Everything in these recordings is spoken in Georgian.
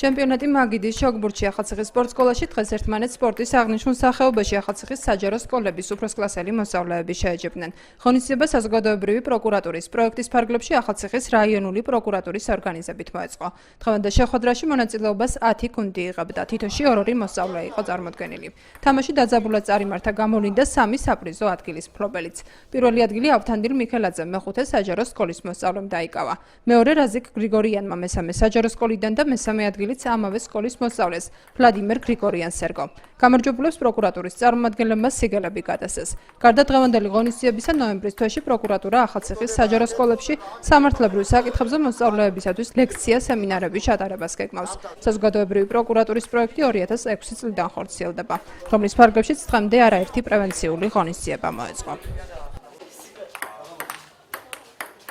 ჩემპიონატი მაგიდის შოგბურთში ახალციხის სპორტსკოლაში დღეს ერთმანეთს სპორტის აღნიშნულ სახეობაში ახალციხის საჯარო სკოლების უფროსკლასელი მოსწავლეები შეეჯებდნენ. ღონისძიება საზოგადოებრივი პროკურატურის პროექტის ფარგლებში ახალციხის რაიონული პროკურატურის ორგანიზებით მოეწყო. დღევანდელ შეხვედრაში მონაწილეობას 10 გუნდი იღებდა, თითოში 2 მოსწავლე იყო წარმოდგენილი. თამაში დაძაბულად წარიმართა გამოვლინდა 3 საპრიზო ადგილის მფლობელიც. პირველი ადგილი ავთანდილ მიქელაძემ მეხუთე საჯარო სკოლის მოსწავლემ დაიკავა. მეორე რაზიკ გრიგორიანმა მესამე საჯარო სკოლიდან და მესამე ადგილი ამავე სკოლის მოსწავლეს ვლადიმერ გრიგორიანს ერგო. გამარჯვებულებს პროკურატურის წარმომადგენლებმა სიგელები გადასცეს. გარდა დღევანდელი ღონისძიებისა, ნოემბრის თვეში პროკურატურა ახალციხის საჯარო სკოლებში სამართლებრივ საკითხებზე მოსწავლეებისათვის ლექცია სემინარების ჩატარებას გეგმავს. საზოგადოებრივი პროკურატურის პროექტი 2006 წლიდან ხორციელდება, რომლის ფარგლებშიც დღემდე არაერთი პრევენციული ღონისძიება მოეწყო.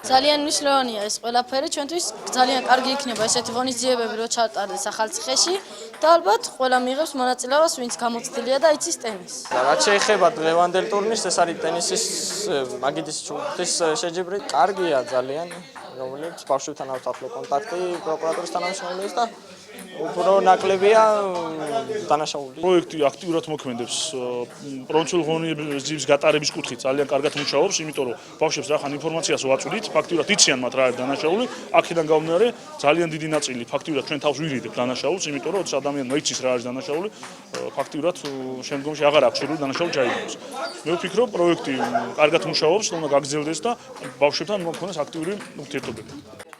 ძალიან მნიშვნელოვანია ეს ყველაფერი, ჩვენთვის ძალიან კარგი იქნება ესეთი ღონისძიებები რო ჩატარდეს ახალციხეში და ალბათ ყველა მიიღებს მონაწილეობას, ვინც გამოცდილია და იცის ტენისს. რაც შეეხება დღევანდელ ტურნირს, ეს არის ტენისის მაგიდის ჯგუფის შეჯიბრი. კარგია ძალიან, რომელიც ბავშვებთან აქვს ახლო კონტაქტი პროკურატურის თანამშრომლებს და უფრო ნაკლებია დანაშაული. პროექტი აქტიურად მოქმედებს პროვინციულ ღონისძიების გატარების კუთხით ძალიან კარგად მუშაობს, იმიტომ რომ ბავშვებს რახან ინფორმაციას ვაწვდით, ფაქტიურად იციან მათ რა არის დანაშაული, აქედან გამომდინარე ძალიან დიდი ნაწილი ფაქტიურად ჩვენ თავს ვირიდებ დანაშაულს, იმიტომ რომ ადამიანმა იცის რა არის დანაშაული, ფაქტიურად შემდგომში აღარ აქვს სრული დანაშაული ჩაიგდოს. მე ვფიქრობ, პროექტი კარგად მუშაობს, უნდა გაგრძელდეს და ბავშვებთან მოქონდეს აქტიური ურთიერთობები.